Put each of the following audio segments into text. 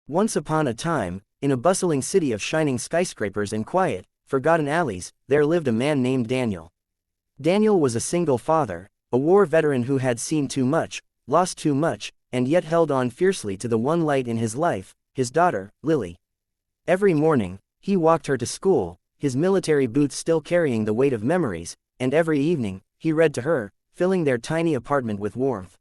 Once upon a time, in a bustling city of shining skyscrapers and quiet, forgotten alleys, there lived a man named Daniel. Daniel was a single father, a war veteran who had seen too much, lost too much, and yet held on fiercely to the one light in his life, his daughter, Lily. Every morning, he walked her to school, his military boots still carrying the weight of memories, and every evening, he read to her, filling their tiny apartment with warmth.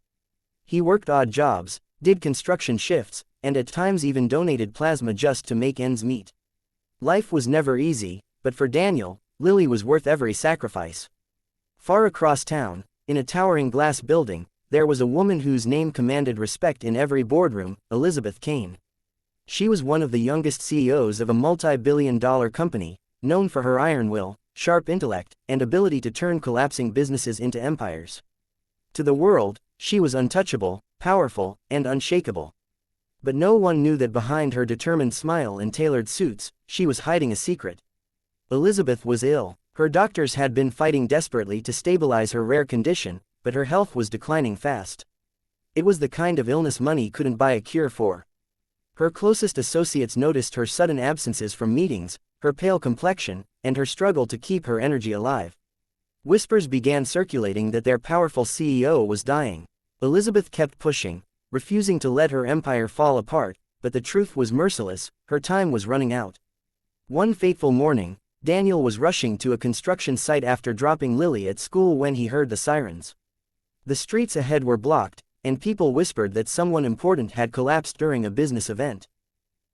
He worked odd jobs, did construction shifts, and at times even donated plasma just to make ends meet. Life was never easy, but for Daniel, Lily was worth every sacrifice. Far across town, in a towering glass building, there was a woman whose name commanded respect in every boardroom, Elizabeth Kane. She was one of the youngest CEOs of a multi-billion-dollar company, known for her iron will, sharp intellect, and ability to turn collapsing businesses into empires. To the world, she was untouchable, powerful, and unshakable. But no one knew that behind her determined smile and tailored suits, she was hiding a secret. Elizabeth was ill. Her doctors had been fighting desperately to stabilize her rare condition, but her health was declining fast. It was the kind of illness money couldn't buy a cure for. Her closest associates noticed her sudden absences from meetings, her pale complexion, and her struggle to keep her energy alive. Whispers began circulating that their powerful CEO was dying. Elizabeth kept pushing, refusing to let her empire fall apart, but the truth was merciless, her time was running out. One fateful morning, Daniel was rushing to a construction site after dropping Lily at school when he heard the sirens. The streets ahead were blocked, and people whispered that someone important had collapsed during a business event.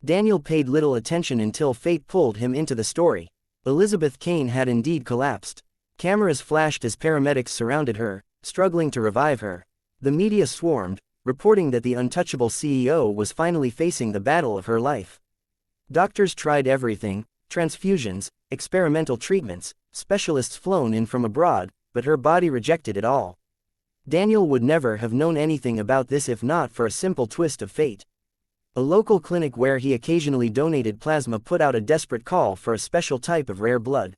Daniel paid little attention until fate pulled him into the story. Elizabeth Kane had indeed collapsed. Cameras flashed as paramedics surrounded her, struggling to revive her. The media swarmed, reporting that the untouchable CEO was finally facing the battle of her life. Doctors tried everything: transfusions, experimental treatments, specialists flown in from abroad, but her body rejected it all. Daniel would never have known anything about this if not for a simple twist of fate. A local clinic where he occasionally donated plasma put out a desperate call for a special type of rare blood.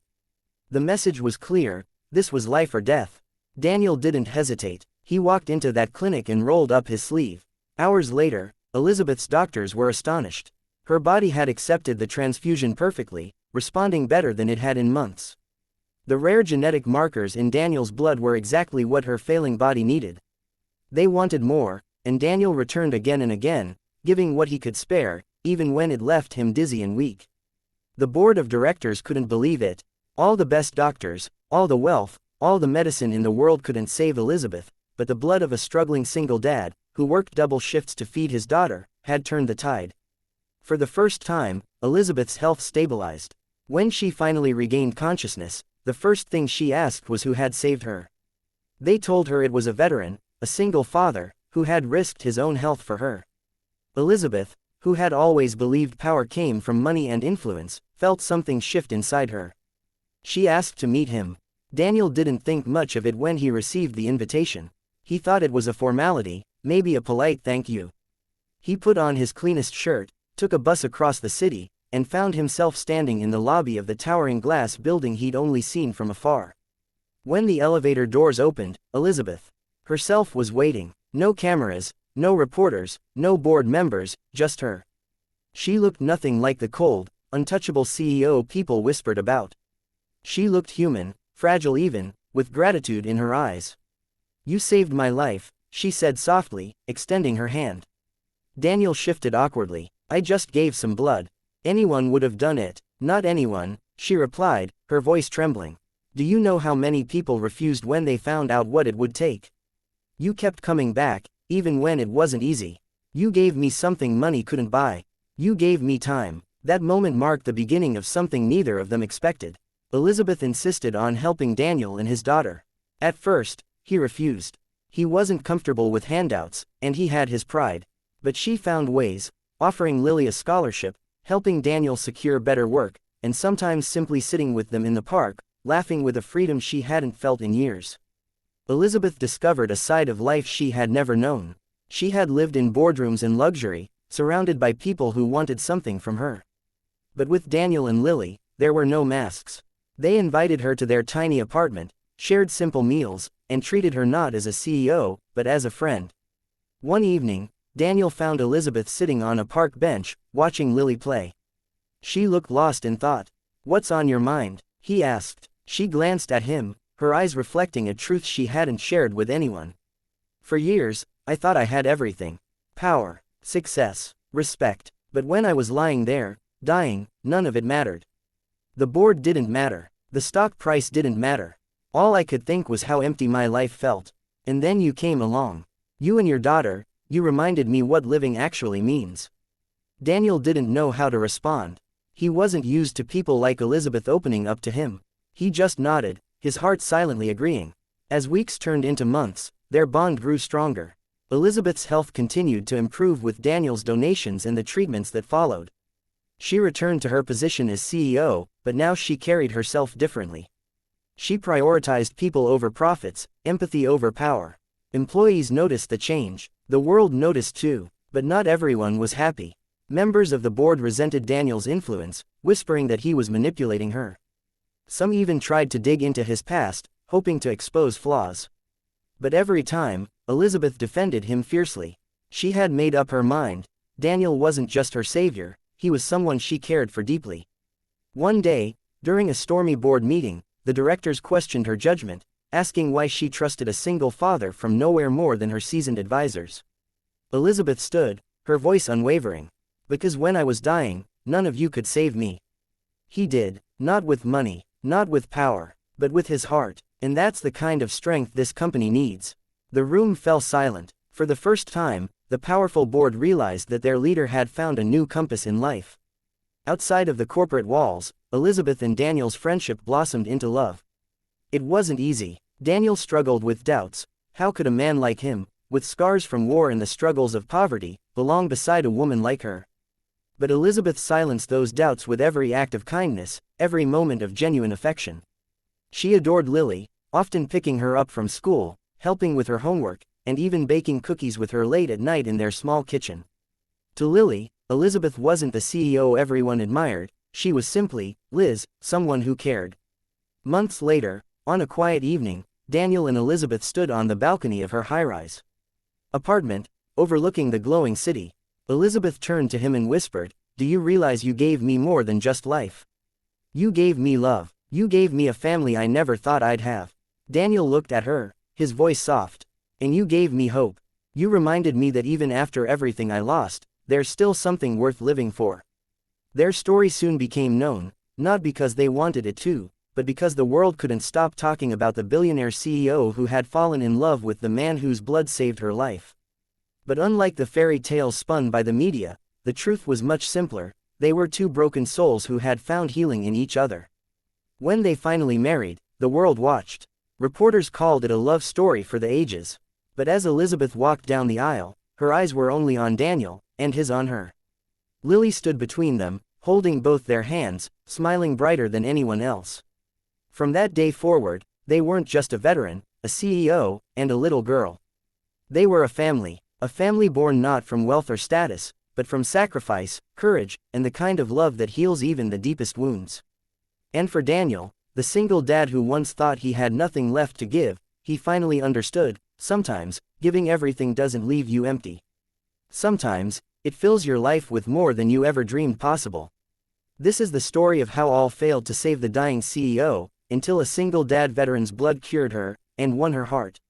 The message was clear: this was life or death. Daniel didn't hesitate. He walked into that clinic and rolled up his sleeve. Hours later, Elizabeth's doctors were astonished. Her body had accepted the transfusion perfectly, responding better than it had in months. The rare genetic markers in Daniel's blood were exactly what her failing body needed. They wanted more, and Daniel returned again and again, giving what he could spare, even when it left him dizzy and weak. The board of directors couldn't believe it. All the best doctors, all the wealth, all the medicine in the world couldn't save Elizabeth, but the blood of a struggling single dad, who worked double shifts to feed his daughter, had turned the tide. For the first time, Elizabeth's health stabilized. When she finally regained consciousness, the first thing she asked was who had saved her. They told her it was a veteran, a single father, who had risked his own health for her. Elizabeth, who had always believed power came from money and influence, felt something shift inside her. She asked to meet him. Daniel didn't think much of it when he received the invitation. He thought it was a formality, maybe a polite thank you. He put on his cleanest shirt, took a bus across the city, and found himself standing in the lobby of the towering glass building he'd only seen from afar. When the elevator doors opened, Elizabeth herself was waiting. No cameras, no reporters, no board members, just her. She looked nothing like the cold, untouchable CEO people whispered about. She looked human, fragile even, with gratitude in her eyes. "You saved my life," she said softly, extending her hand. Daniel shifted awkwardly. "I just gave some blood. Anyone would have done it." "Not anyone," she replied, her voice trembling. "Do you know how many people refused when they found out what it would take? You kept coming back, even when it wasn't easy. You gave me something money couldn't buy. You gave me time." That moment marked the beginning of something neither of them expected. Elizabeth insisted on helping Daniel and his daughter. At first, he refused. He wasn't comfortable with handouts, and he had his pride. But she found ways, offering Lily a scholarship, helping Daniel secure better work, and sometimes simply sitting with them in the park, laughing with a freedom she hadn't felt in years. Elizabeth discovered a side of life she had never known. She had lived in boardrooms in luxury, surrounded by people who wanted something from her. But with Daniel and Lily, there were no masks. They invited her to their tiny apartment, shared simple meals, and treated her not as a CEO, but as a friend. One evening, Daniel found Elizabeth sitting on a park bench, watching Lily play. She looked lost in thought. "What's on your mind?" he asked. She glanced at him, her eyes reflecting a truth she hadn't shared with anyone. "For years, I thought I had everything. Power, success, respect. But when I was lying there, dying, none of it mattered. The board didn't matter. The stock price didn't matter. All I could think was how empty my life felt. And then you came along. You and your daughter, you reminded me what living actually means." Daniel didn't know how to respond. He wasn't used to people like Elizabeth opening up to him. He just nodded, his heart silently agreeing. As weeks turned into months, their bond grew stronger. Elizabeth's health continued to improve with Daniel's donations and the treatments that followed. She returned to her position as CEO, but now she carried herself differently. She prioritized people over profits, empathy over power. Employees noticed the change. The world noticed too, but not everyone was happy. Members of the board resented Daniel's influence, whispering that he was manipulating her. Some even tried to dig into his past, hoping to expose flaws. But every time, Elizabeth defended him fiercely. She had made up her mind. Daniel wasn't just her savior, he was someone she cared for deeply. One day, during a stormy board meeting, the directors questioned her judgment, asking why she trusted a single father from nowhere more than her seasoned advisors. Elizabeth stood, her voice unwavering. "Because when I was dying, none of you could save me. He did, not with money, not with power, but with his heart, and that's the kind of strength this company needs." The room fell silent. For the first time, the powerful board realized that their leader had found a new compass in life. Outside of the corporate walls, Elizabeth and Daniel's friendship blossomed into love. It wasn't easy. Daniel struggled with doubts. How could a man like him, with scars from war and the struggles of poverty, belong beside a woman like her? But Elizabeth silenced those doubts with every act of kindness, every moment of genuine affection. She adored Lily, often picking her up from school, helping with her homework, and even baking cookies with her late at night in their small kitchen. To Lily, Elizabeth wasn't the CEO everyone admired, she was simply, Liz, someone who cared. Months later, on a quiet evening, Daniel and Elizabeth stood on the balcony of her high-rise apartment, overlooking the glowing city. Elizabeth turned to him and whispered, "Do you realize you gave me more than just life? You gave me love. You gave me a family I never thought I'd have." Daniel looked at her, his voice soft. "And you gave me hope. You reminded me that even after everything I lost, there's still something worth living for." Their story soon became known, not because they wanted it to, but because the world couldn't stop talking about the billionaire CEO who had fallen in love with the man whose blood saved her life. But unlike the fairy tales spun by the media, the truth was much simpler. They were two broken souls who had found healing in each other. When they finally married, the world watched. Reporters called it a love story for the ages. But as Elizabeth walked down the aisle, her eyes were only on Daniel, and his on her. Lily stood between them, holding both their hands, smiling brighter than anyone else. From that day forward, they weren't just a veteran, a CEO, and a little girl. They were a family born not from wealth or status, but from sacrifice, courage, and the kind of love that heals even the deepest wounds. And for Daniel, the single dad who once thought he had nothing left to give, he finally understood, sometimes, giving everything doesn't leave you empty. Sometimes, it fills your life with more than you ever dreamed possible. This is the story of how all failed to save the dying CEO, until a single dad veteran's blood cured her, and won her heart.